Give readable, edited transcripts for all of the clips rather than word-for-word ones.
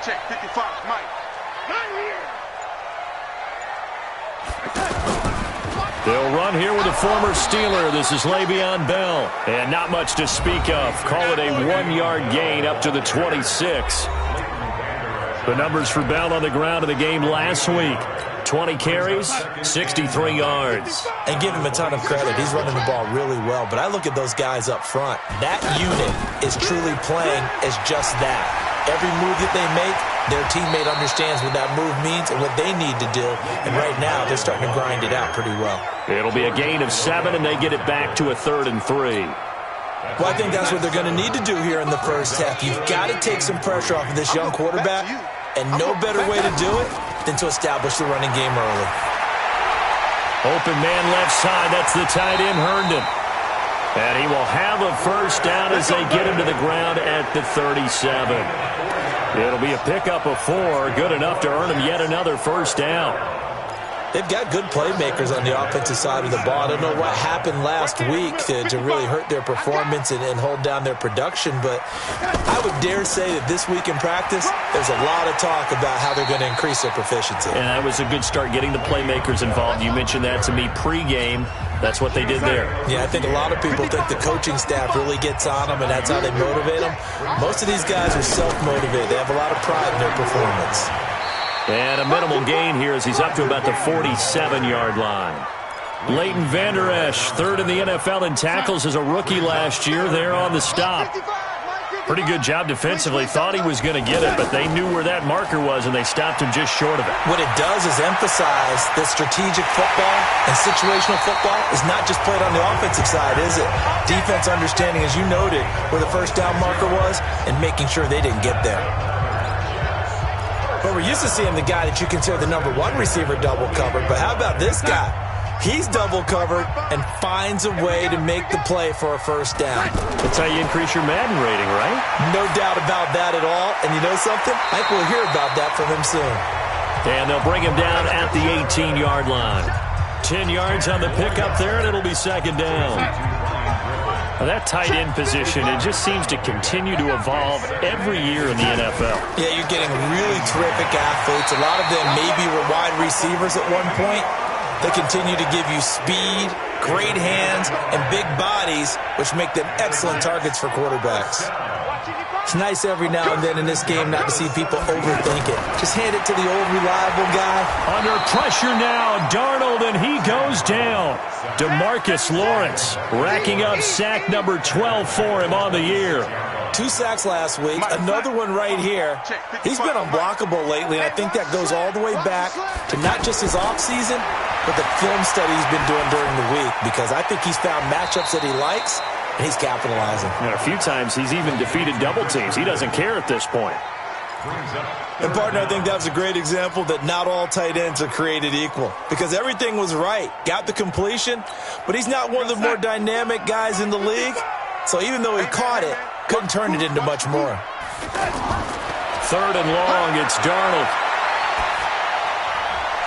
Check 55, Mike. They'll run here with a former Steeler. This is Le'Veon Bell. And not much to speak of. Call it a 1-yard gain up to the 26. The numbers for Bell on the ground in the game last week. 20 carries, 63 yards. And give him a ton of credit. He's running the ball really well. But I look at those guys up front. That unit is truly playing as just that. Every move that they make, their teammate understands what that move means and what they need to do. And right now, they're starting to grind it out pretty well. It'll be a gain of 7, and they get it back to a 3rd and 3. Well, I think that's what they're going to need to do here in the first half. You've got to take some pressure off of this young quarterback, and no better way to do it than to establish the running game early. Open man left side. That's the tight end, Herndon. And he will have a first down as they get him to the ground at the 37. It'll be a pickup of 4, good enough to earn him yet another first down. They've got good playmakers on the offensive side of the ball. I don't know what happened last week to really hurt their performance and hold down their production, but I would dare say that this week in practice, there's a lot of talk about how they're going to increase their proficiency. And that was a good start, getting the playmakers involved. You mentioned that to me pregame. That's what they did there. Yeah, I think a lot of people think the coaching staff really gets on them, and that's how they motivate them. Most of these guys are self-motivated. They have a lot of pride in their performance. And a minimal gain here as he's up to about the 47-yard line. Leighton Vander Esch, 3rd in the NFL in tackles as a rookie last year. There on the stop. Pretty good job defensively. Thought he was going to get it, but they knew where that marker was, and they stopped him just short of it. What it does is emphasize that strategic football and situational football is not just played on the offensive side, is it? Defense understanding, as you noted, where the first down marker was and making sure they didn't get there. But we're used to seeing the guy that you consider the #1 receiver double covered. But how about this guy? He's double covered and finds a way to make the play for a first down. That's how you increase your Madden rating, right? No doubt about that at all. And you know something? I think we'll hear about that from him soon. And they'll bring him down at the 18-yard line. 10 yards on the pickup there, and it'll be 2nd down. Now that tight end position, it just seems to continue to evolve every year in the NFL. Yeah, you're getting really terrific athletes. A lot of them maybe were wide receivers at one point. They continue to give you speed, great hands, and big bodies, which make them excellent targets for quarterbacks. It's nice every now and then in this game not to see people overthink it. Just hand it to the old reliable guy. Under pressure now, Darnold, and he goes down. DeMarcus Lawrence racking up sack number 12 for him on the year. 2 sacks last week, another one right here. He's been unblockable lately, and I think that goes all the way back to not just his offseason, but the film study he's been doing during the week, because I think he's found matchups that he likes, and he's capitalizing. And a few times he's even defeated double teams. He doesn't care at this point. And, partner, I think that's a great example that not all tight ends are created equal, because everything was right. Got the completion, but he's not one of the more dynamic guys in the league. So even though he caught it, couldn't turn it into much more. 3rd and long, it's Darnold.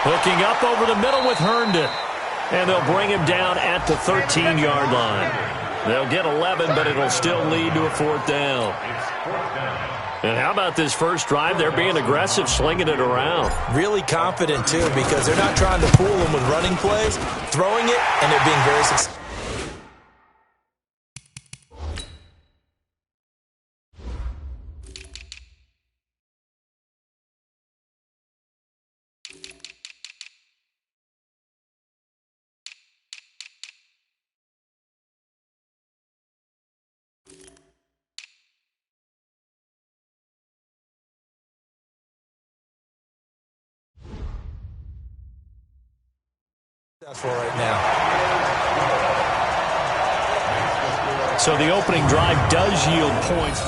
Hooking up over the middle with Herndon. And they'll bring him down at the 13-yard line. They'll get 11, but it'll still lead to a 4th down. And how about this first drive? They're being aggressive, slinging it around. Really confident, too, because they're not trying to fool him with running plays, throwing it, and they're being very successful. Right now. So the opening drive does yield points.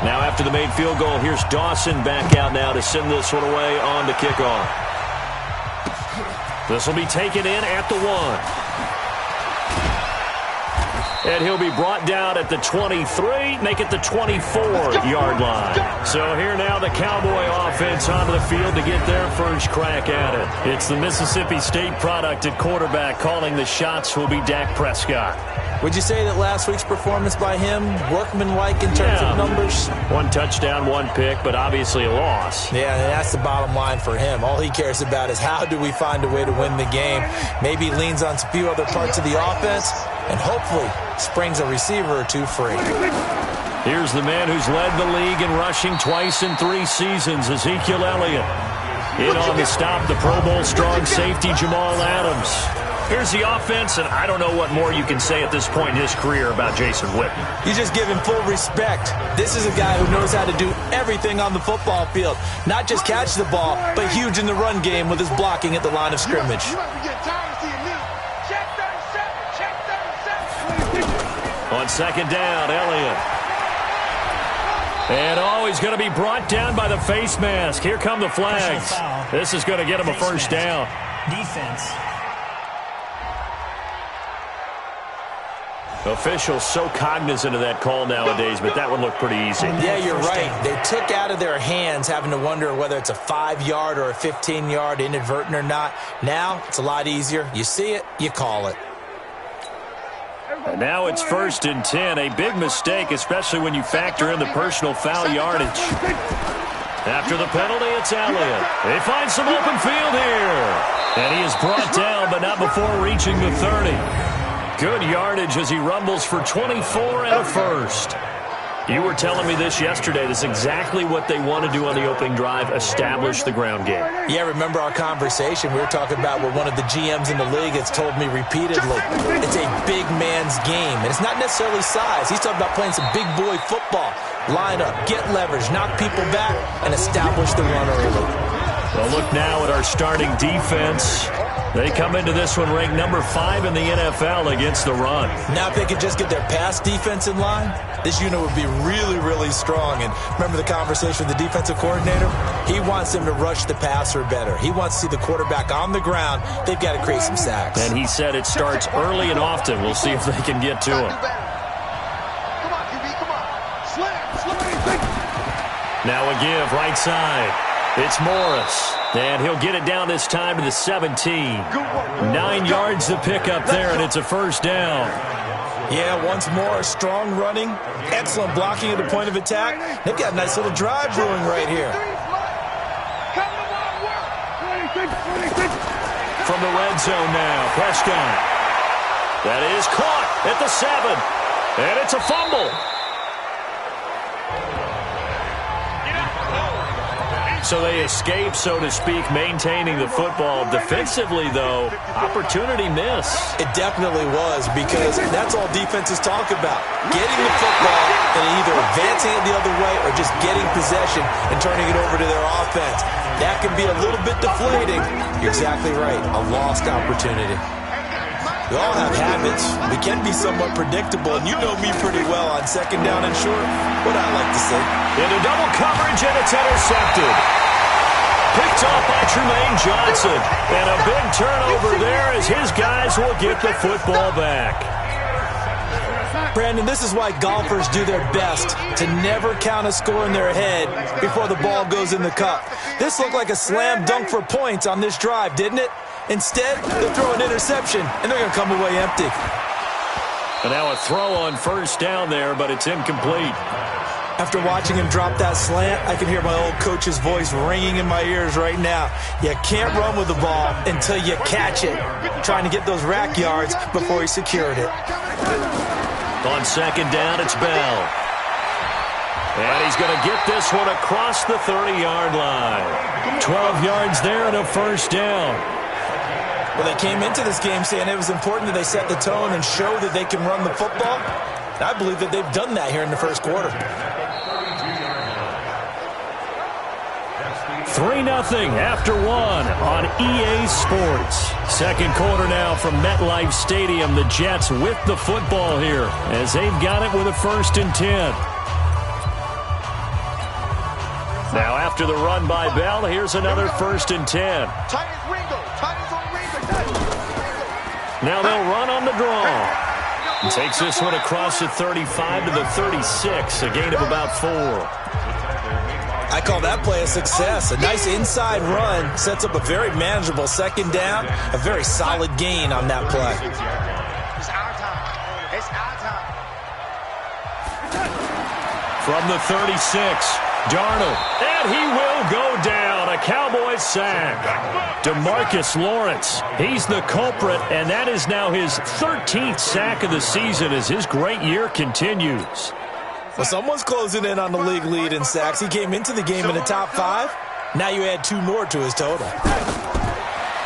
Now after the made field goal, here's Dawson back out now to send this one away on the kickoff. This will be taken in at the 1. And he'll be brought down at the 23, make it the 24-yard line. So here now the Cowboy offense onto the field to get their first crack at it. It's the Mississippi State product at quarterback. Calling the shots will be Dak Prescott. Would you say that last week's performance by him, workmanlike in terms of numbers? 1 touchdown, 1 pick, but obviously a loss. Yeah, and that's the bottom line for him. All he cares about is how do we find a way to win the game. Maybe he leans on a few other parts of the offense and hopefully springs a receiver or two free. Here's the man who's led the league in rushing twice in 3 seasons, Ezekiel Elliott. In on the stop, the Pro Bowl strong safety Jamal Adams. Here's the offense, and I don't know what more you can say at this point in his career about Jason Witten. You just give him full respect. This is a guy who knows how to do everything on the football field. Not just catch the ball, but huge in the run game with his blocking at the line of scrimmage. On second down, Elliott. And he's going to be brought down by the face mask. Here come the flags. This is going to get him a first down. Defense. Officials so cognizant of that call nowadays, but that one looked pretty easy. Yeah, you're right. They took out of their hands having to wonder whether it's a 5-yard or a 15-yard, inadvertent or not. Now, it's a lot easier. You see it, you call it. And now it's 1st and 10. A big mistake, especially when you factor in the personal foul yardage. After the penalty, it's Elliott. They find some open field here. And he is brought down, but not before reaching the 30. Good yardage as he rumbles for 24 and a first. You were telling me this yesterday. This is exactly what they want to do on the opening drive, establish the ground game. Yeah, remember our conversation? We were talking about what one of the GMs in the league has told me repeatedly. It's a big man's game, and it's not necessarily size. He's talking about playing some big boy football. Line up, get leverage, knock people back, and establish the run early. Well, look now at our starting defense. They come into this one ranked number 5 in the NFL against the run. Now if they could just get their pass defense in line, this unit would be really, really strong. And remember the conversation with the defensive coordinator? He wants them to rush the passer better. He wants to see the quarterback on the ground. They've got to create some sacks. And he said it starts early and often. We'll see if they can get to him. Now a give, right side. It's Morris. And he'll get it down this time to the 17. 9 yards to pick up there, and it's a first down. Yeah, once more, strong running, excellent blocking at the point of attack. They've got a nice little drive brewing right here. From the red zone now, Prescott. That is caught at the 7. And it's a fumble. So they escape, so to speak, maintaining the football. Defensively, though, opportunity miss. It definitely was, because that's all defenses talk about. Getting the football and either advancing it the other way or just getting possession and turning it over to their offense. That can be a little bit deflating. You're exactly right. A lost opportunity. We all have habits. We can be somewhat predictable, and you know me pretty well on second down and short. What I like to say. Into double coverage, and it's intercepted. Picked off by Tremaine Johnson. And a big turnover there as his guys will get the football back. Brandon, this is why golfers do their best to never count a score in their head before the ball goes in the cup. This looked like a slam dunk for points on this drive, didn't it? Instead, they throw an interception, and they're going to come away empty. And now a throw on first down there, but it's incomplete. After watching him drop that slant, I can hear my old coach's voice ringing in my ears right now. You can't run with the ball until you catch it. Trying to get those rack yards before he secured it. On second down, it's Bell. And he's going to get this one across the 30-yard line. 12 yards there and a first down. Well, they came into this game saying it was important that they set the tone and show that they can run the football. And I believe that they've done that here in the first quarter. 3-0 after 1 on EA Sports. Second quarter now from MetLife Stadium. The Jets with the football here as they've got it with a 1st and 10. Now after the run by Bell, here's another 1st and 10. Now they'll run on the draw. And takes this one across the 35 to the 36, a gain of about 4. I call that play a success. A nice inside run sets up a very manageable second down, a very solid gain on that play. It's our time. It's our time. From the 36, Darnold, and he will go down. A Cowboys sack. DeMarcus Lawrence, he's the culprit, and that is now his 13th sack of the season as his great year continues. Well, someone's closing in on the league lead in sacks. He came into the game in the top 5. Now you add 2 more to his total.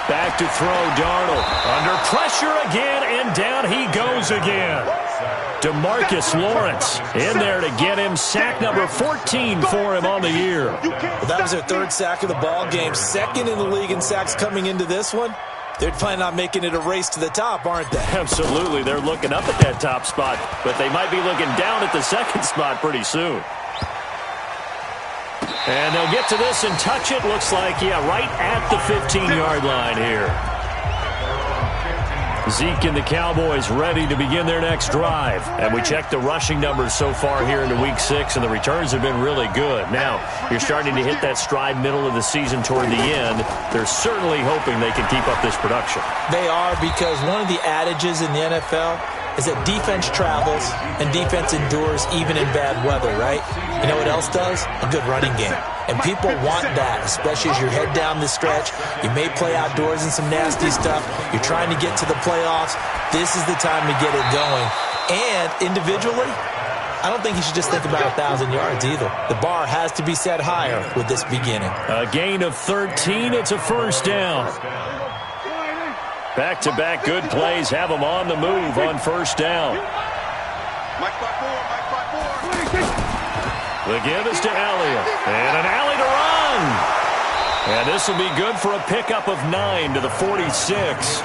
Back to throw, Darnold. Under pressure again, and down he goes again. DeMarcus Lawrence in there to get him sack number 14 for him on the year. Well, that was their 3rd sack of the ball game. 2nd in the league in sacks coming into this one. They're planning on making it a race to the top, aren't they? Absolutely. They're looking up at that top spot, but they might be looking down at the 2nd spot pretty soon. And they'll get to this and touch it. Looks like, yeah, right at the 15-yard line here. Zeke and the Cowboys ready to begin their next drive. And we checked the rushing numbers so far here into Week 6, and the returns have been really good. Now, you're starting to hit that stride middle of the season toward the end. They're certainly hoping they can keep up this production. They are, because one of the adages in the NFL is that defense travels and defense endures even in bad weather, right? You know what else does? A good running game. And people want that, especially as you head down the stretch. You may play outdoors in some nasty stuff. You're trying to get to the playoffs. This is the time to get it going. And individually, I don't think you should just think about 1,000 yards either. The bar has to be set higher with this beginning. A gain of 13. It's a first down. Back-to-back good plays have them on the move on first down. The give is to Elliott. And an alley to run. And this will be good for a pickup of 9 to the 46.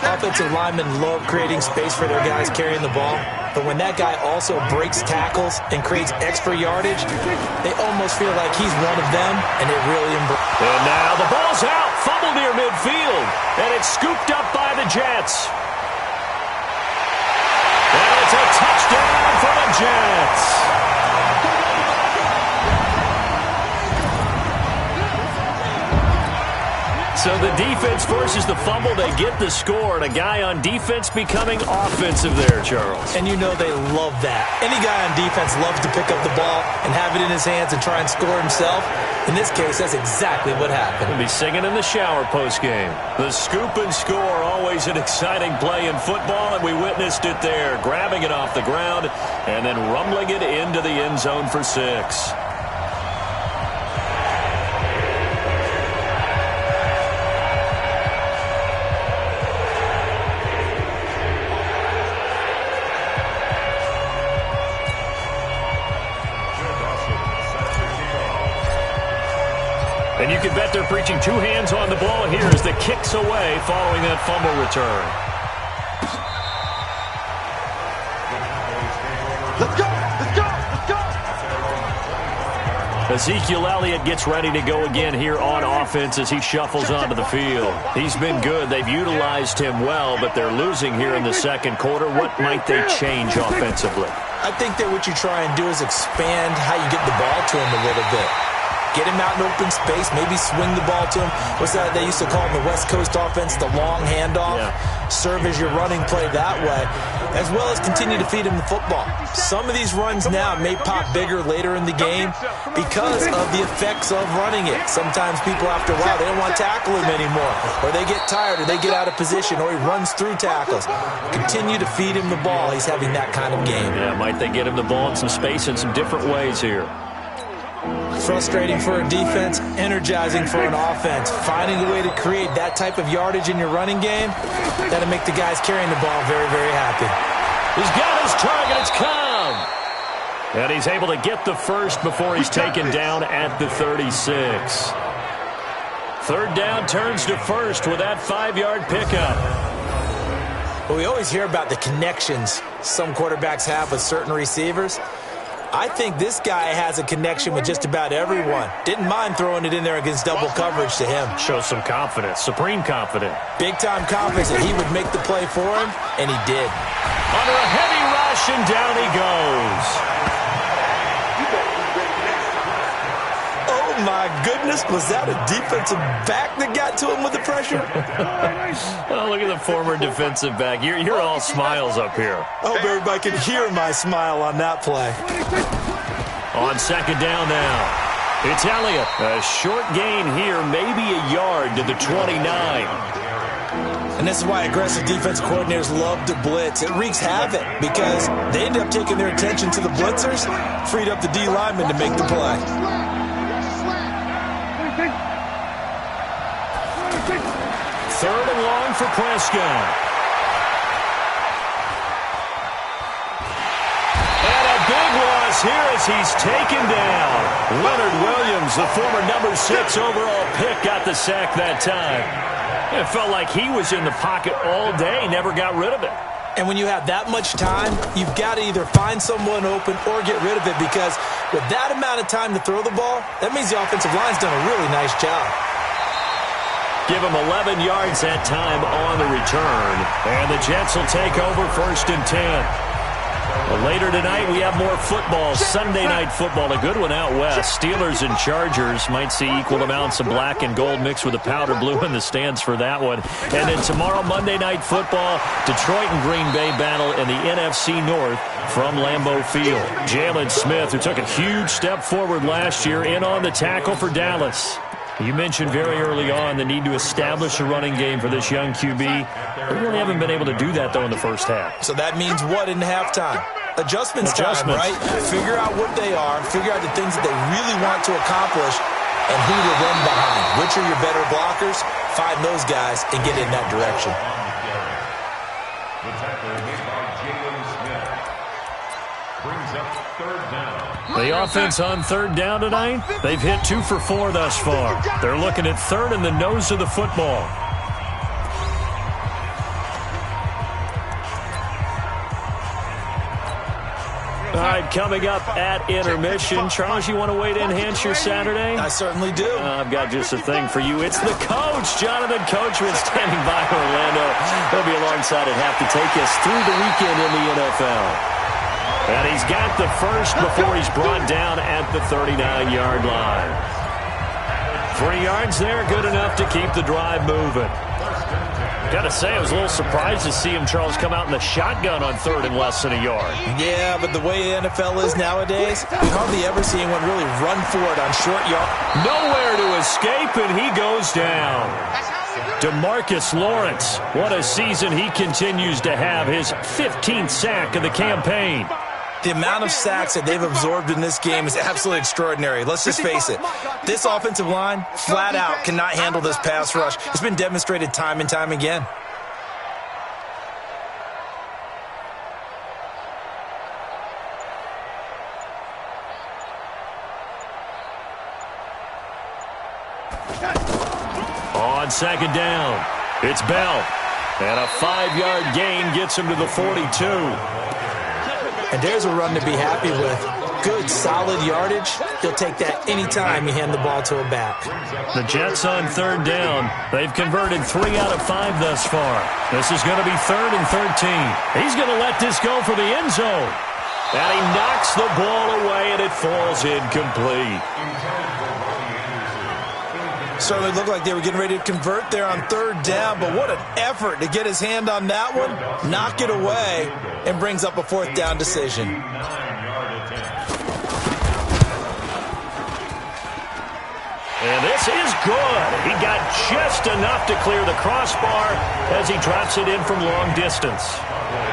Offensive linemen love creating space for their guys carrying the ball. But when that guy also breaks tackles and creates extra yardage, they almost feel like he's one of them, and it really embraces. And now the ball's out. Fumble near midfield. And it's scooped up by the Jets. And it's a touchdown for the Jets. So the defense forces the fumble. They get the score, and a guy on defense becoming offensive there, Charles. And you know they love that. Any guy on defense loves to pick up the ball and have it in his hands and try and score himself. In this case, that's exactly what happened. He'll be singing in the shower post-game. The scoop and score, always an exciting play in football, and we witnessed it there, grabbing it off the ground and then rumbling it into the end zone for 6. And you can bet they're preaching 2 hands on the ball here as the kick's away following that fumble return. Let's go! Let's go! Let's go! Ezekiel Elliott gets ready to go again here on offense as he shuffles onto the field. He's been good. They've utilized him well, but they're losing here in the second quarter. What might they change offensively? I think that what you try and do is expand how you get the ball to him a little bit. Get him out in open space, maybe swing the ball to him. What's that they used to call in the West Coast offense, the long handoff? Yeah. Serve as your running play that way, as well as continue to feed him the football. Some of these runs now may pop bigger later in the game because of the effects of running it. Sometimes people, after a while, they don't want to tackle him anymore, or they get tired, or they get out of position, or he runs through tackles. Continue to feed him the ball. He's having that kind of game. Yeah, might they get him the ball in some space in some different ways here. Frustrating for a defense, energizing for an offense. Finding a way to create that type of yardage in your running game, that'll make the guys carrying the ball very, very happy. He's got his target. It's come. And he's able to get the first before he's taken down at the 36. Third down turns to first with that 5-yard pickup. Well, we always hear about the connections some quarterbacks have with certain receivers. I think this guy has a connection with just about everyone. Didn't mind throwing it in there against double coverage to him. Shows some confidence, supreme confidence. Big-time confidence that he would make the play for him, and he did. Under a heavy rush, and down he goes. Oh, my goodness. Was that a defensive back that got to him with the pressure? Oh, look at the former defensive back. You're all smiles up here. I hope everybody can hear my smile on that play. On second down now. It's Elliott. A short gain here, maybe a yard to the 29. And this is why aggressive defense coordinators love to blitz. It wreaks havoc because they end up taking their attention to the blitzers, freed up the D lineman to make the play. Third and long for Prescott. And a big loss here as he's taken down. Leonard Williams, the former number 6 overall pick, got the sack that time. It felt like he was in the pocket all day, never got rid of it. And when you have that much time, you've got to either find someone open or get rid of it, because with that amount of time to throw the ball, that means the offensive line's done a really nice job. Give him 11 yards that time on the return. And the Jets will take over 1st and 10. Well, later tonight, we have more football. Sunday night football, a good one out west. Steelers and Chargers might see equal amounts of black and gold mixed with the powder blue in the stands for that one. And then tomorrow, Monday night football, Detroit and Green Bay battle in the NFC North from Lambeau Field. Jalen Smith, who took a huge step forward last year, in on the tackle for Dallas. You mentioned very early on the need to establish a running game for this young QB. They really haven't been able to do that, though, in the first half. So that means what in halftime? Adjustments time, right? Figure out what they are, figure out the things that they really want to accomplish, and who to run behind. Which are your better blockers? Find those guys and get in that direction. The tackle made by Jalen Smith brings up third down. The offense on third down tonight, they've hit 2 for 4 thus far. They're looking at third in the nose of the football. All right, coming up at intermission. Charles, you want to wait to enhance your Saturday? I certainly do. I've got just a thing for you. It's the coach, Jonathan Coachman, standing by Orlando. He'll be alongside at half to take us through the weekend in the NFL. And he's got the first before he's brought down at the 39-yard line. 3 yards there, good enough to keep the drive moving. Got to say, I was a little surprised to see him, Charles, come out in the shotgun on third and less than a yard. Yeah, but the way the NFL is nowadays, you hardly ever see anyone really run for it on short yard. Nowhere to escape, and he goes down. DeMarcus Lawrence, what a season he continues to have, his 15th sack of the campaign. The amount of sacks that they've absorbed in this game is absolutely extraordinary. Let's just face it. This offensive line, flat out, cannot handle this pass rush. It's been demonstrated time and time again. On second down, it's Bell. And a 5-yard gain gets him to the 42. And there's a run to be happy with. Good, solid yardage. He'll take that anytime you hand the ball to a back. The Jets on third down. They've converted 3 out of 5 thus far. This is going to be 3rd and 13. He's going to let this go for the end zone. And he knocks the ball away, and it falls incomplete. Certainly looked like they were getting ready to convert there on third down, but what an effort to get his hand on that one, knock it away, and brings up a 4th down decision. And this is good. He got just enough to clear the crossbar as he drops it in from long distance.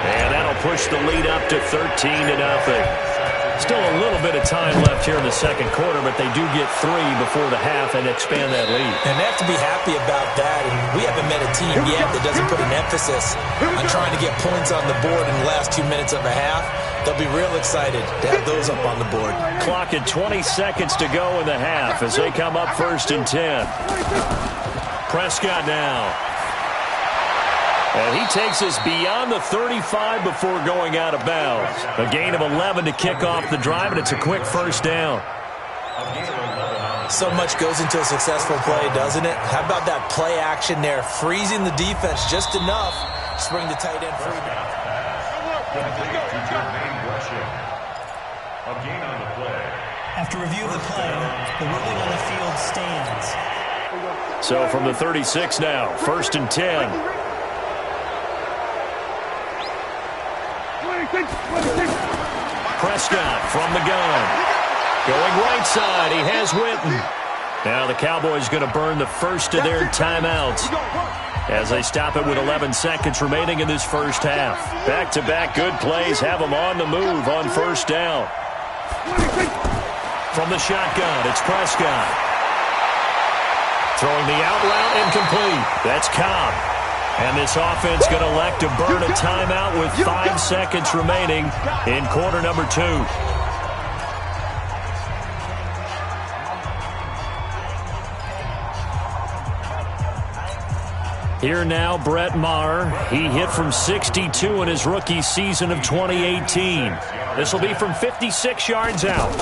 And that'll push the lead up to 13-0. Still a little bit of time left here in the second quarter, but they do get 3 before the half and expand that lead. And they have to be happy about that. And we haven't met a team yet that doesn't put an emphasis on trying to get points on the board in the last 2 minutes of a half. They'll be real excited to have those up on the board. Clock at 20 seconds to go in the half as they come up 1st and 10. Prescott now. And he takes us beyond the 35 before going out of bounds. A gain of 11 to kick off the drive, and it's a quick first down. So much goes into a successful play, doesn't it? How about that play action there, freezing the defense just enough to bring the tight end free now. After review of the play, the ruling on the field stands. So from the 36 now, 1st and 10. Prescott from the gun. Going right side, he has Witten. Now the Cowboys going to burn the first of their timeouts as they stop it with 11 seconds remaining in this first half. Back-to-back good plays have them on the move on first down. From the shotgun, it's Prescott. Throwing the out route incomplete. That's Cobb. And this offense going to elect to burn a timeout with 5 seconds remaining in quarter number 2. Here now, Brett Maher. He hit from 62 in his rookie season of 2018. This will be from 56 yards out.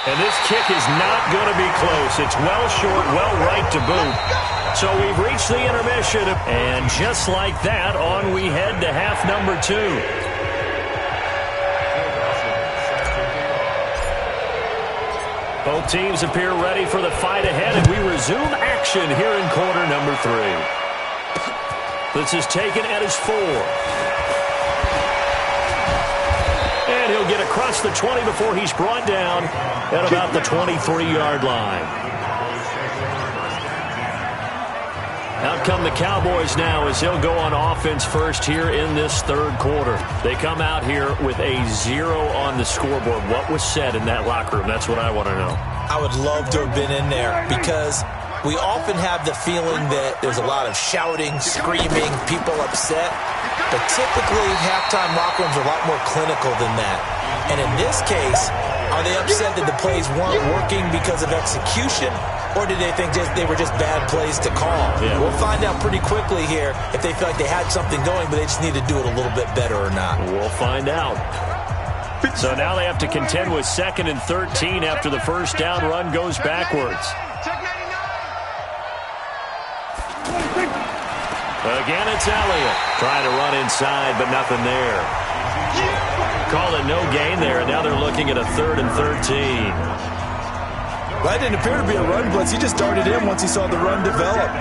And this kick is not going to be close. It's well short, well right to boot. So we've reached the intermission. And just like that, on we head to half number 2. Both teams appear ready for the fight ahead, and we resume action here in quarter number 3. This is taken at his 4. And he'll get across the 20 before he's brought down at about the 23-yard line. Out come the Cowboys now as he'll go on offense first here in this third quarter. They come out here with a 0 on the scoreboard. What was said in that locker room? That's what I want to know. I would love to have been in there because we often have the feeling that there's a lot of shouting, screaming, people upset. But typically, halftime locker rooms are a lot more clinical than that. And in this case, are they upset that the plays weren't working because of execution? Or did they think they were just bad plays to call? Yeah. We'll find out pretty quickly here if they feel like they had something going, but they just need to do it a little bit better or not. We'll find out. So now they have to contend with 2nd and 13 after the first down run goes backwards. Again, it's Elliott. Trying to run inside, but nothing there. Call it no gain there, and now they're looking at a 3rd and 13. That didn't appear to be a run blitz. He just darted in once he saw the run develop.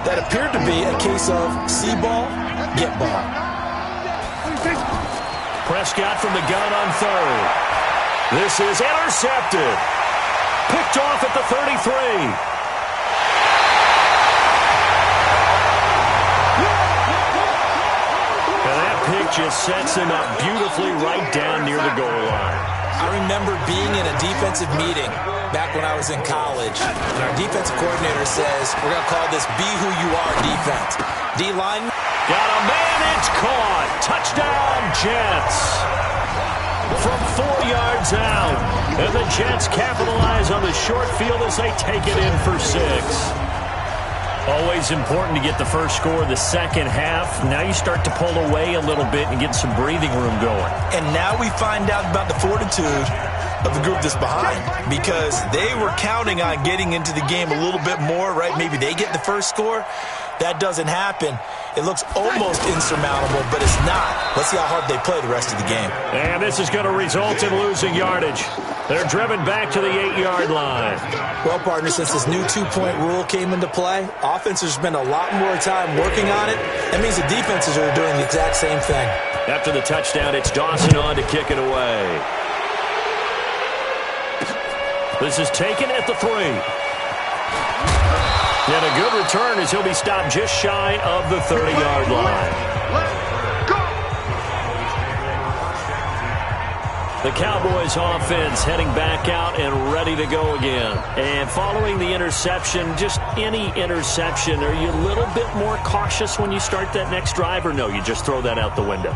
That appeared to be a case of see ball, get ball. Prescott from the gun on 3rd. This is intercepted. Picked off at the 33. And that pick just sets him up beautifully right down near the goal line. I remember being in a defensive meeting back when I was in college, and our defensive coordinator says, we're going to call this be who you are defense. D-line. Got a man, it's caught. Touchdown, Jets. From 4 yards out. And the Jets capitalize on the short field as they take it in for 6. Always important to get the first score of the second half. Now you start to pull away a little bit and get some breathing room going. And now we find out about the fortitude of the group that's behind, because they were counting on getting into the game a little bit more, right? Maybe they get the first score. That doesn't happen. It looks almost insurmountable, but it's not. Let's see how hard they play the rest of the game. And this is going to result in losing yardage. They're driven back to the 8-yard line. Well, partner, since this new 2-point rule came into play, offenses spend a lot more time working on it. That means the defenses are doing the exact same thing. After the touchdown, it's Dawson on to kick it away. This is taken at the 3. And a good return as he'll be stopped just shy of the 30-yard line. The Cowboys offense heading back out and ready to go again. And following the interception, just any interception, are you a little bit more cautious when you start that next drive, or no, you just throw that out the window?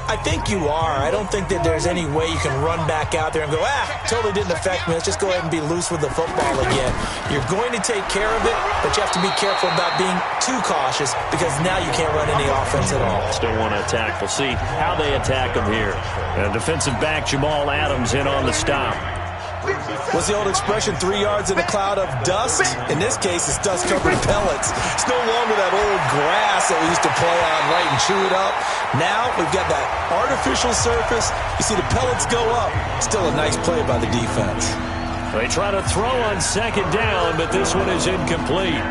I think you are. I don't think that there's any way you can run back out there and go, totally didn't affect me. Let's just go ahead and be loose with the football again. You're going to take care of it, but you have to be careful about being too cautious because now you can't run any offense at all. Still want to attack. We'll see how they attack them here. And defensive back Jamal Adams in on the stop. What's the old expression, 3 yards in a cloud of dust? In this case, it's dust-covered pellets. It's no longer that old grass that we used to play on, right, and chew it up. Now we've got that artificial surface. You see the pellets go up. Still a nice play by the defense. They try to throw on second down, but this one is incomplete.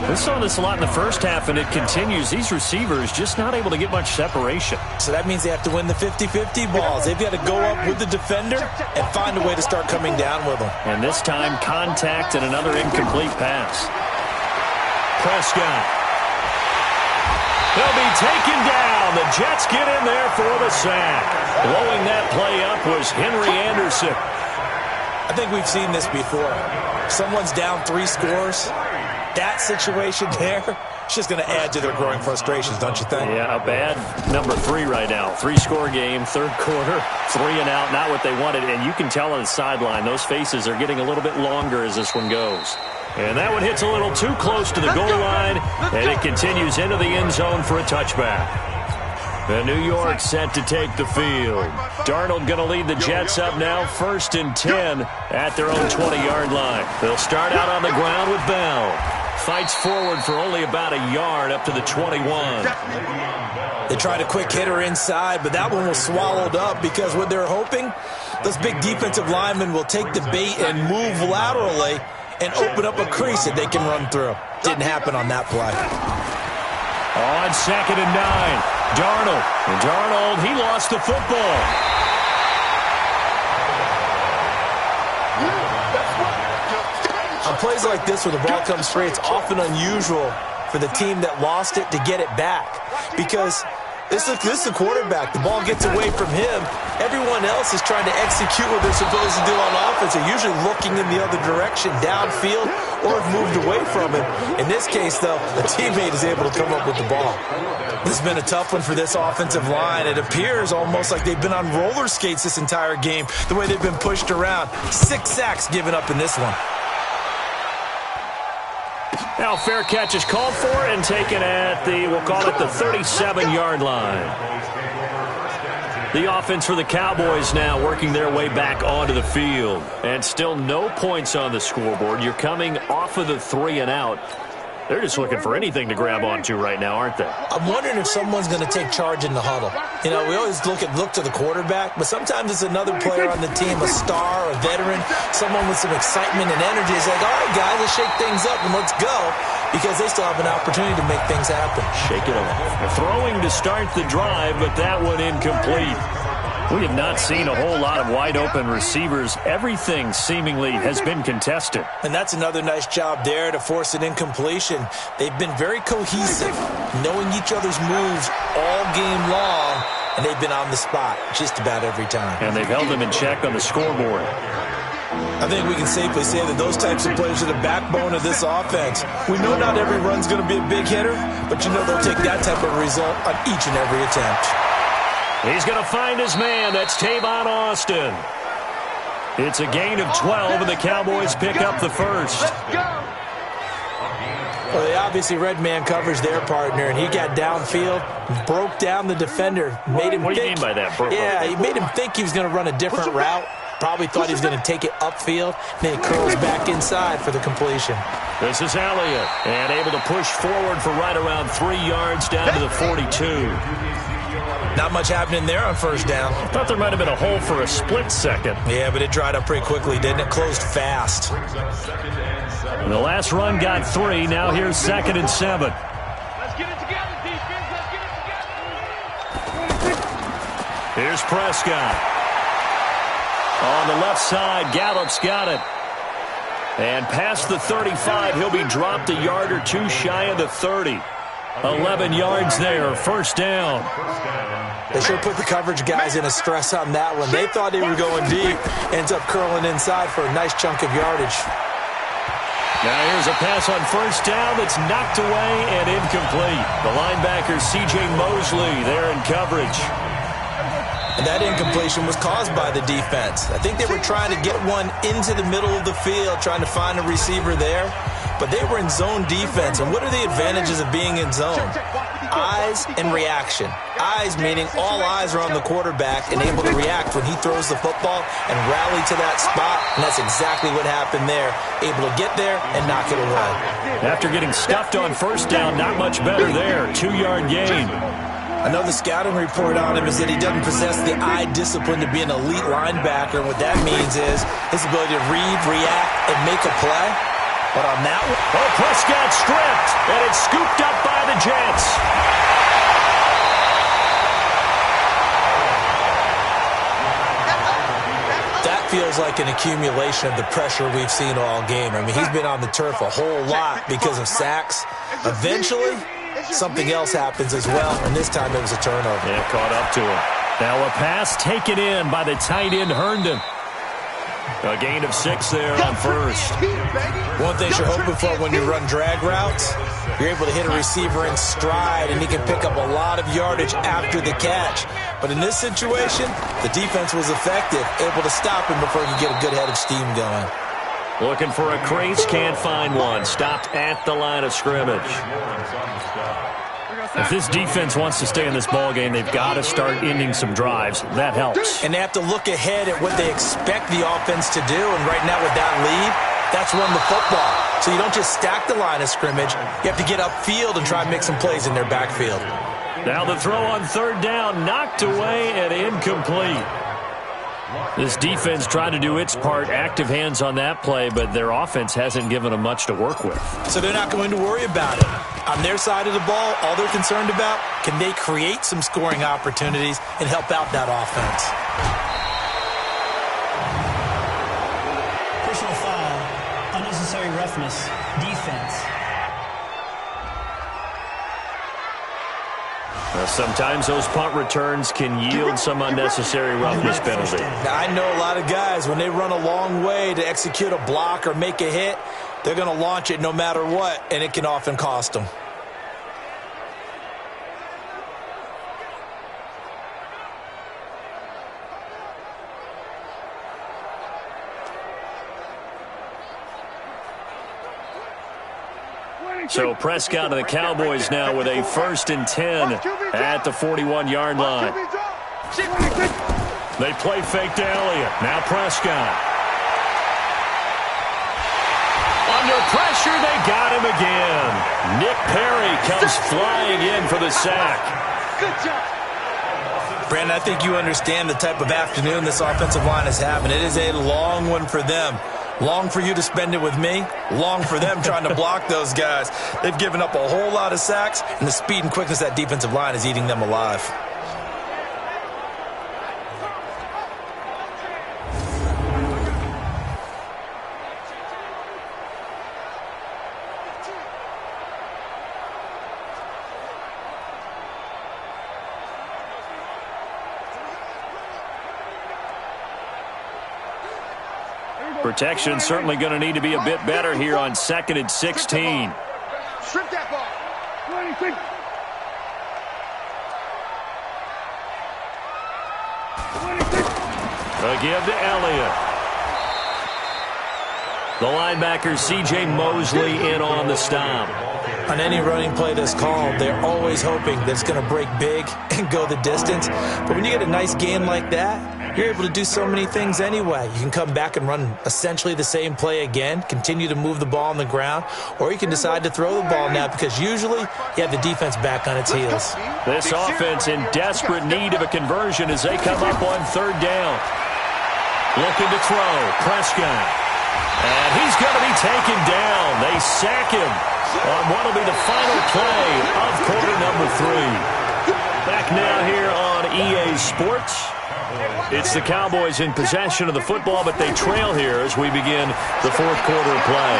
We saw this a lot in the first half, and it continues. These receivers just not able to get much separation. So that means they have to win the 50-50 balls. They've got to go up with the defender and find a way to start coming down with them. And this time, contact and another incomplete pass. Prescott. He'll be taken down. The Jets get in there for the sack. Blowing that play up was Henry Anderson. I think we've seen this before. Someone's down 3 scores. That situation there, it's just going to add to their growing frustrations, don't you think? Yeah, a bad number 3 right now. 3-score game, third quarter, 3 and out, not what they wanted. And you can tell on the sideline, those faces are getting a little bit longer as this one goes. And that one hits a little too close to the goal line, and it continues into the end zone for a touchback. And New York set to take the field. Darnold going to lead the Jets up now, 1st and 10 at their own 20-yard line. They'll start out on the ground with Bell. Fights forward for only about a yard up to the 21. They tried a quick hitter inside, but that one was swallowed up because what they're hoping, those big defensive linemen will take the bait and move laterally and open up a crease that they can run through. Didn't happen on that play. On 2nd and 9, Darnold, he lost the football. On plays like this where the ball comes free, it's often unusual for the team that lost it to get it back because this is the quarterback. The ball gets away from him. Everyone else is trying to execute what they're supposed to do on offense. They're usually looking in the other direction, downfield, or have moved away from it. In this case, though, a teammate is able to come up with the ball. This has been a tough one for this offensive line. It appears almost like they've been on roller skates this entire game, the way they've been pushed around. 6 sacks given up in this one. Now fair catch is called for and taken at the, we'll call it the 37-yard line. The offense for the Cowboys now working their way back onto the field. And still no points on the scoreboard. You're coming off of the 3 and out. They're just looking for anything to grab onto right now, aren't they? I'm wondering if someone's going to take charge in the huddle. You know, we always look to the quarterback, but sometimes it's another player on the team, a star, a veteran, someone with some excitement and energy. It's like, all right, guys, let's shake things up and let's go, because they still have an opportunity to make things happen. Shake it off. Throwing to start the drive, but that one incomplete. We have not seen a whole lot of wide-open receivers. Everything seemingly has been contested. And that's another nice job there to force an incompletion. They've been very cohesive, knowing each other's moves all game long, and they've been on the spot just about every time. And they've held them in check on the scoreboard. I think we can safely say that those types of players are the backbone of this offense. We know not every run's going to be a big hitter, but you know they'll take that type of result on each and every attempt. He's going to find his man. That's Tavon Austin. It's a gain of 12, and the Cowboys pick up the first. Well, they obviously red man covers their partner, and he got downfield, broke down the defender, made him What do you think. mean by that? Yeah, he made him think he was going to run a different route. Probably thought he was going to take it upfield. Then he curls back inside for the completion. This is Elliott, and able to push forward for right around 3 yards down to the 42. Not much happening there on first down. I thought there might have been a hole for a split second. Yeah, but it dried up pretty quickly, didn't it? Closed fast. And the last run got 3. Now here's 2nd and 7. Let's get it together, defense. Let's get it together. Here's Prescott. On the left side, Gallup's got it. And past the 35, he'll be dropped a yard or 2 shy of the 30. 11 yards there, first down. They should have put the coverage guys in a stress on that one. They thought they were going deep. Ends up curling inside for a nice chunk of yardage. Now here's a pass on first down that's knocked away and incomplete. The linebacker, C.J. Mosley, there in coverage. And that incompletion was caused by the defense. I think they were trying to get one into the middle of the field, trying to find a receiver there. But they were in zone defense. And what are the advantages of being in zone? Eyes and reaction. Eyes meaning all eyes are on the quarterback and able to react when he throws the football and rally to that spot. And that's exactly what happened there. Able to get there and knock it away. After getting stuffed on first down, not much better there. 2-yard gain. Another scouting report on him is that he doesn't possess the eye discipline to be an elite linebacker. What that means is his ability to read, react, and make a play. But on that one, Prescott stripped, and it's scooped up by the Jets. That feels like an accumulation of the pressure we've seen all game. I mean, he's been on the turf a whole lot because of sacks. Eventually, something else happens as well, and this time it was a turnover. Yeah, caught up to him. Now a pass taken in by the tight end Herndon. A gain of 6 there on first. One thing you're hoping for when you run drag routes, you're able to hit a receiver in stride, and he can pick up a lot of yardage after the catch. But in this situation, the defense was effective, able to stop him before he could get a good head of steam going. Looking for a crease, can't find one. Stopped at the line of scrimmage. If this defense wants to stay in this ballgame, they've got to start ending some drives. That helps. And they have to look ahead at what they expect the offense to do. And right now with that lead, that's run the football. So you don't just stack the line of scrimmage. You have to get upfield and try and make some plays in their backfield. Now the throw on third down, knocked away and incomplete. This defense tried to do its part, active hands on that play, but their offense hasn't given them much to work with. So they're not going to worry about it. On their side of the ball, all they're concerned about, can they create some scoring opportunities and help out that offense? Personal foul, unnecessary roughness, defense. Now, sometimes those punt returns can yield some unnecessary roughness penalty. Now, I know a lot of guys, when they run a long way to execute a block or make a hit, they're going to launch it no matter what, and it can often cost them. So Prescott and the Cowboys now with a 1st and 10 at the 41-yard line. They play fake to Elliott. Now Prescott. Under pressure, they got him again. Nick Perry comes flying in for the sack. Good job. Brandon, I think you understand the type of afternoon this offensive line is having. It is a long one for them. Long for you to spend it with me. Long for them trying to block those guys. They've given up a whole lot of sacks, and the speed and quickness of that defensive line is eating them alive. Protection certainly going to need to be a bit better here on 2nd and 16. Strip that ball. 26. A give to Elliott. The linebacker, C.J. Mosley, in on the stop. On any running play that's called, they're always hoping that it's going to break big and go the distance. But when you get a nice game like that, you're able to do so many things anyway. You can come back and run essentially the same play again, continue to move the ball on the ground, or you can decide to throw the ball now because usually you have the defense back on its heels. This offense in desperate need of a conversion as they come up on 3rd down. Looking to throw, Prescott. And he's going to be taken down. They sack him on what will be the final play of quarter number 3. Back now here on EA Sports. It's the Cowboys in possession of the football, but they trail here as we begin the 4th quarter of play.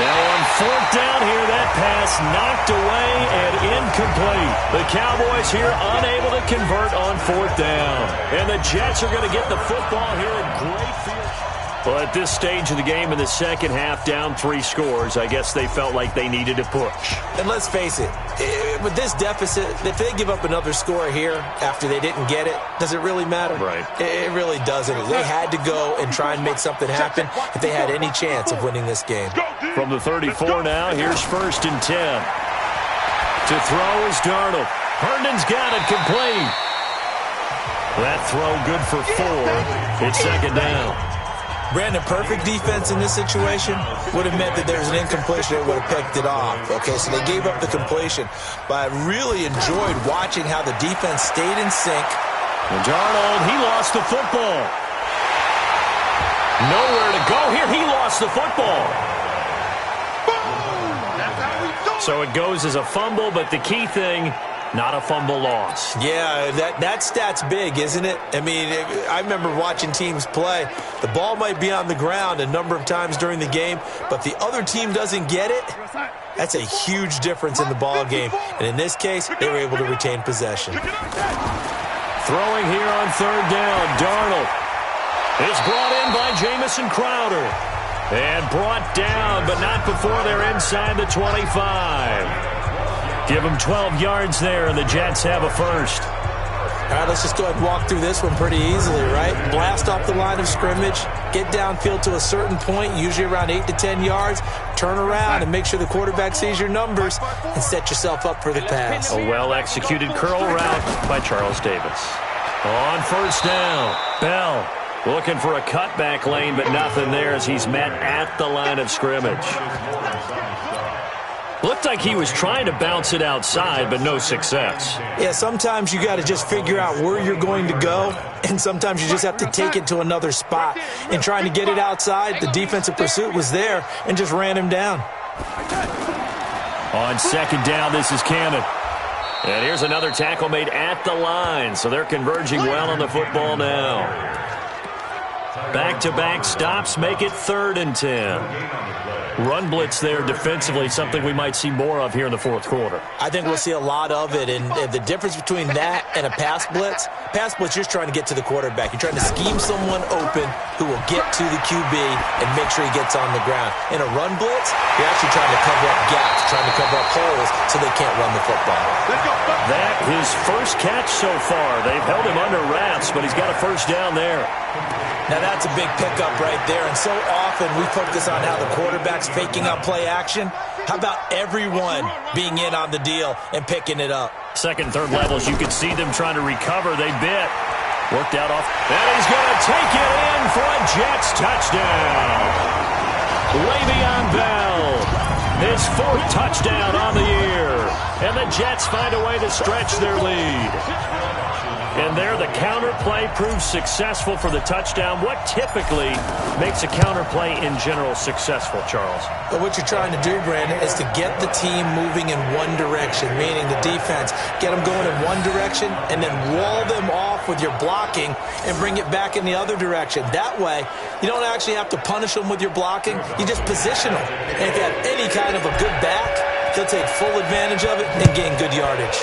Now on 4th down here, that pass knocked away and incomplete. The Cowboys here unable to convert on 4th down. And the Jets are going to get the football here in great field. Well, at this stage of the game in the second half, down 3 scores, I guess they felt like they needed to push. And let's face it, with this deficit, if they give up another score here after they didn't get it, does it really matter? Right. It really doesn't. They had to go and try and make something happen if they had any chance of winning this game. From the 34 now, here's 1st and 10. To throw is Darnold. Herndon's got it complete. That throw good for 4. It's 2nd down. Brandon, perfect defense in this situation would have meant that there was an incompletion. They would have picked it off. Okay, so they gave up the completion. But I really enjoyed watching how the defense stayed in sync. And Darnold, he lost the football. Nowhere to go here. He lost the football. So it goes as a fumble, but the key thing, not a fumble loss. Yeah, that stat's big, isn't it? I mean, I remember watching teams play. The ball might be on the ground a number of times during the game, but the other team doesn't get it. That's a huge difference in the ball game. And in this case, they were able to retain possession. Throwing here on 3rd down, Darnold. It's brought in by Jamison Crowder. And brought down, but not before they're inside the 25. Give them 12 yards there, and the Jets have a first. All right, let's just go ahead and walk through this one pretty easily, right? Blast off the line of scrimmage, get downfield to a certain point, usually around 8 to 10 yards, turn around and make sure the quarterback sees your numbers and set yourself up for the pass. A well-executed curl route by Charles Davis. On 1st down, Bell looking for a cutback lane, but nothing there as he's met at the line of scrimmage. Looked like he was trying to bounce it outside, but no success. Yeah, sometimes you got to just figure out where you're going to go, and sometimes you just have to take it to another spot. And trying to get it outside, the defensive pursuit was there and just ran him down. On 2nd down, this is Cannon. And here's another tackle made at the line, so they're converging well on the football now. Back-to-back stops make it 3rd and 10. Run blitz there defensively, something we might see more of here in the 4th quarter. I think we'll see a lot of it, and the difference between that and a pass blitz, you're just trying to get to the quarterback. You're trying to scheme someone open who will get to the QB and make sure he gets on the ground. In a run blitz, you're actually trying to cover up gaps, trying to cover up holes so they can't run the football. That his first catch so far. They've held him under wraps, but he's got a 1st down there. Now that's a big pickup right there, and so often we focus on how the quarterback's faking up play action. How about everyone being in on the deal and picking it up? 2nd, 3rd levels, you could see them trying to recover. They bit. Worked out off. And he's going to take it in for a Jets touchdown. Le'Veon Bell, his 4th touchdown on the year. And the Jets find a way to stretch their lead. And there, the counter play proves successful for the touchdown. What typically makes a counter play in general successful, Charles? But what you're trying to do, Brandon, is to get the team moving in one direction, meaning the defense. Get them going in one direction and then wall them off with your blocking and bring it back in the other direction. That way, you don't actually have to punish them with your blocking. You just position them. And if you have any kind of a good back, they'll take full advantage of it and gain good yardage.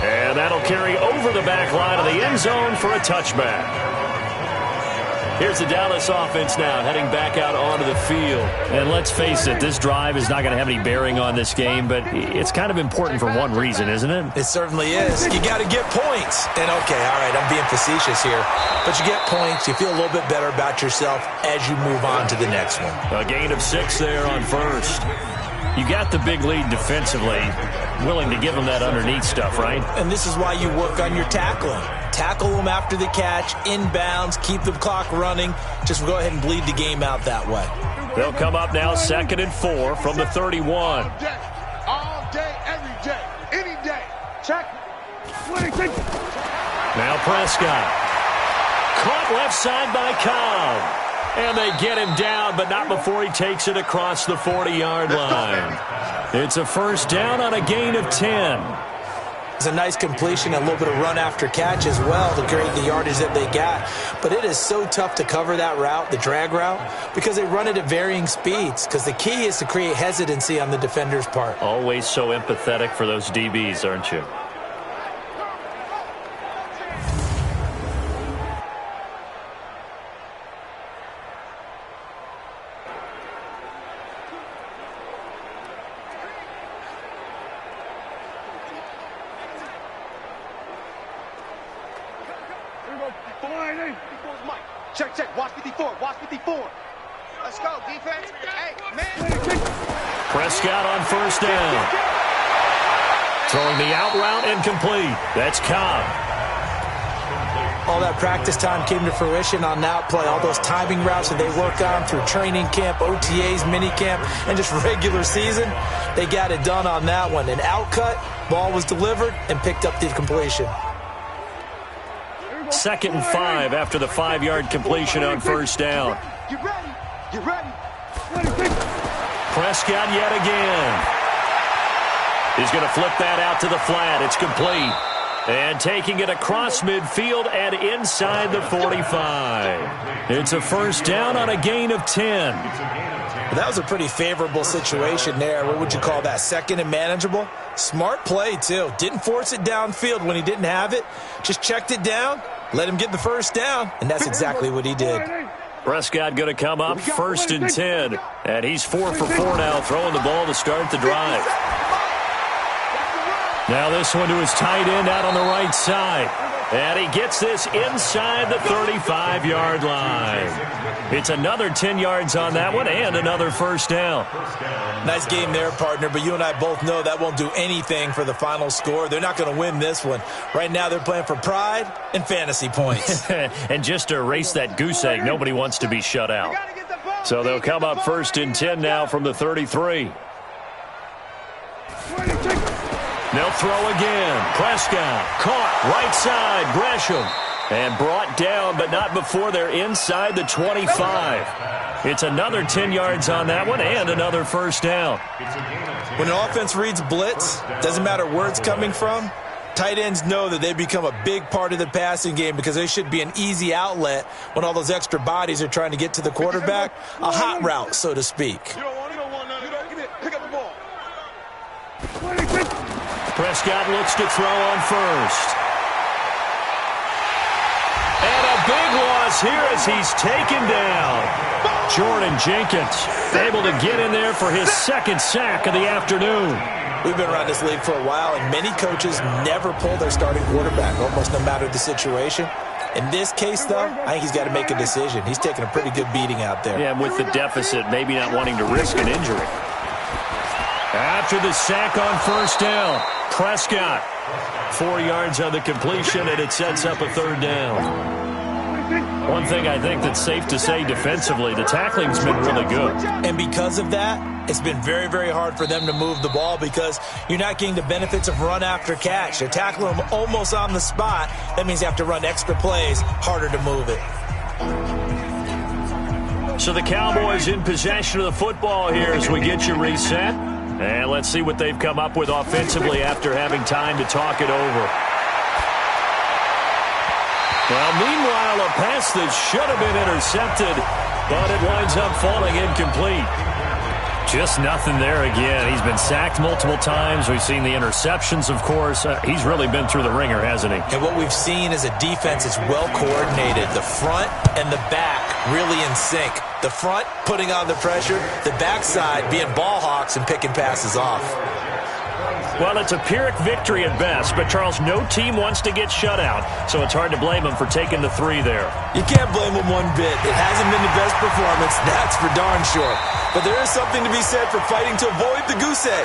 And that'll carry over the back line of the end zone for a touchback. Here's the Dallas offense now, heading back out onto the field. And let's face it, this drive is not going to have any bearing on this game, but it's kind of important for one reason, isn't it? It certainly is. You got to get points. And, okay, all right, I'm being facetious here. But you get points, you feel a little bit better about yourself as you move on to the next one. A gain of 6 there on 1st. You got the big lead defensively, willing to give them that underneath stuff, right? And this is why you work on your tackling. Tackle them after the catch, inbounds, keep the clock running. Just go ahead and bleed the game out that way. They'll come up now 2nd and 4 from the 31. All day, every day, any day. Check. Now Prescott. Caught left side by Cobb. And they get him down, but not before he takes it across the 40-yard line. It's a 1st down on a gain of 10. It's a nice completion, a little bit of run after catch as well to create the yardage that they got. But it is so tough to cover that route, the drag route, because they run it at varying speeds. Because the key is to create hesitancy on the defender's part. Always so empathetic for those DBs, aren't you? Check, check. Watch 54. Watch 54. Let's go, defense. Hey, man. Prescott on first down. Throwing the out route incomplete. That's Cobb. All that practice time came to fruition on that play. All those timing routes that they work on through training camp, OTAs, minicamp, and just regular season, they got it done on that one. An outcut, ball was delivered, and picked up the completion. 2nd and 5 after the 5-yard completion on first down. You ready? You ready? Prescott yet again. He's going to flip that out to the flat. It's complete. And taking it across midfield and inside the 45. It's a first down on a gain of 10. That was a pretty favorable situation there. What would you call that? Second and manageable? Smart play, too. Didn't force it downfield when he didn't have it. Just checked it down, let him get the first down, and that's exactly what he did. Prescott going to come up 1st and 10. And he's 4 for 4 now, throwing the ball to start the drive. Now this one to his tight end out on the right side. And he gets this inside the 35-yard line. It's another 10 yards on that one and another first down. Nice game there, partner, but you and I both know that won't do anything for the final score. They're not going to win this one. Right now they're playing for pride and fantasy points. And just to erase that goose egg, nobody wants to be shut out. So they'll come up 1st and 10 now from the 33. They'll throw again. Prescott caught right side. Gresham. And brought down, but not before they're inside the 25. It's another 10 yards on that one and another first down. When an offense reads blitz, doesn't matter where it's coming from, tight ends know that they become a big part of the passing game because they should be an easy outlet when all those extra bodies are trying to get to the quarterback. A hot route, so to speak. Prescott looks to throw on first. And a big loss here as he's taken down. Jordan Jenkins able to get in there for his 2nd sack of the afternoon. We've been around this league for a while, and many coaches never pull their starting quarterback, almost no matter the situation. In this case, though, I think he's got to make a decision. He's taking a pretty good beating out there. Yeah, with the deficit, maybe not wanting to risk an injury. After the sack on first down, Prescott 4 yards on the completion, and it sets up a 3rd down. One thing I think that's safe to say defensively, the tackling's been really good. And because of that, it's been very, very hard for them to move the ball because you're not getting the benefits of run after catch. They're tackling them almost on the spot. That means you have to run extra plays, harder to move it. So the Cowboys in possession of the football here as we get you reset. And let's see what they've come up with offensively after having time to talk it over. Well, meanwhile, a pass that should have been intercepted, but it winds up falling incomplete. Just nothing there again. He's been sacked multiple times. We've seen the interceptions, of course. He's really been through the ringer, hasn't he? And what we've seen is a defense that's well coordinated. The front and the back really in sync. The front putting on the pressure, the backside being ball hawks and picking passes off. Well, it's a Pyrrhic victory at best, but, Charles, no team wants to get shut out, so it's hard to blame them for taking the 3 there. You can't blame them one bit. It hasn't been the best performance, that's for darn sure. But there is something to be said for fighting to avoid the goose egg,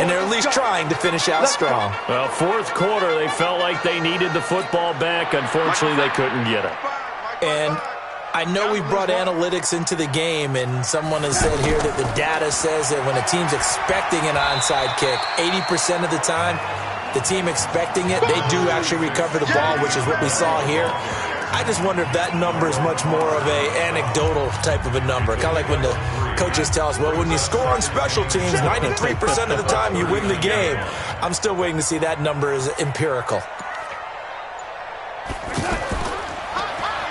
and they're at least trying to finish out strong. Well, 4th quarter, they felt like they needed the football back. Unfortunately, they couldn't get it. And I know we brought analytics into the game, and someone has said here that the data says that when a team's expecting an onside kick, 80% of the time, the team expecting it, they do actually recover the ball, which is what we saw here. I just wonder if that number is much more of a anecdotal type of a number. Kind of like when the coaches tell us, well, when you score on special teams, 93% of the time you win the game. I'm still waiting to see that number is empirical.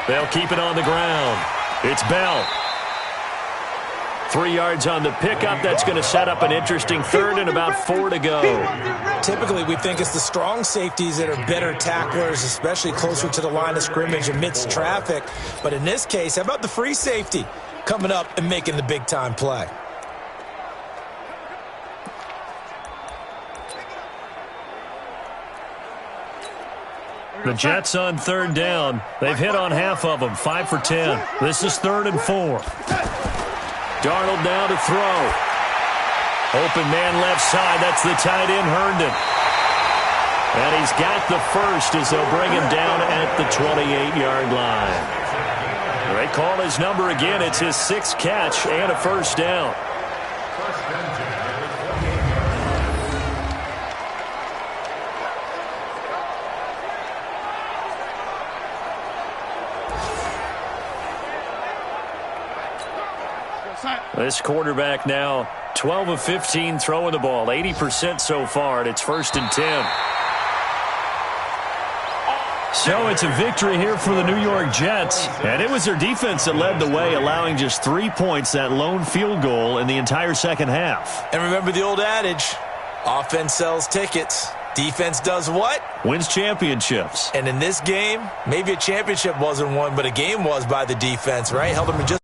They'll keep it on the ground. It's Bell. 3 yards on the pickup. That's going to set up an interesting 3rd and about 4 to go. Typically, we think it's the strong safeties that are better tacklers, especially closer to the line of scrimmage amidst traffic. But in this case, how about the free safety coming up and making the big-time play? The Jets on third down. They've hit on half of them, 5 for 10. This is 3rd and 4. Darnold now to throw. Open man left side. That's the tight end, Herndon. And he's got the first as they'll bring him down at the 28-yard line. They call his number again. It's his 6th catch and a first down. This quarterback now 12 of 15 throwing the ball, 80% so far, and it's 1st and 10. So it's a victory here for the New York Jets, and it was their defense that led the way, allowing just 3 points, that lone field goal in the entire second half. And remember the old adage, offense sells tickets. Defense does what? Wins championships. And in this game, maybe a championship wasn't won, but a game was by the defense, right? Held them in just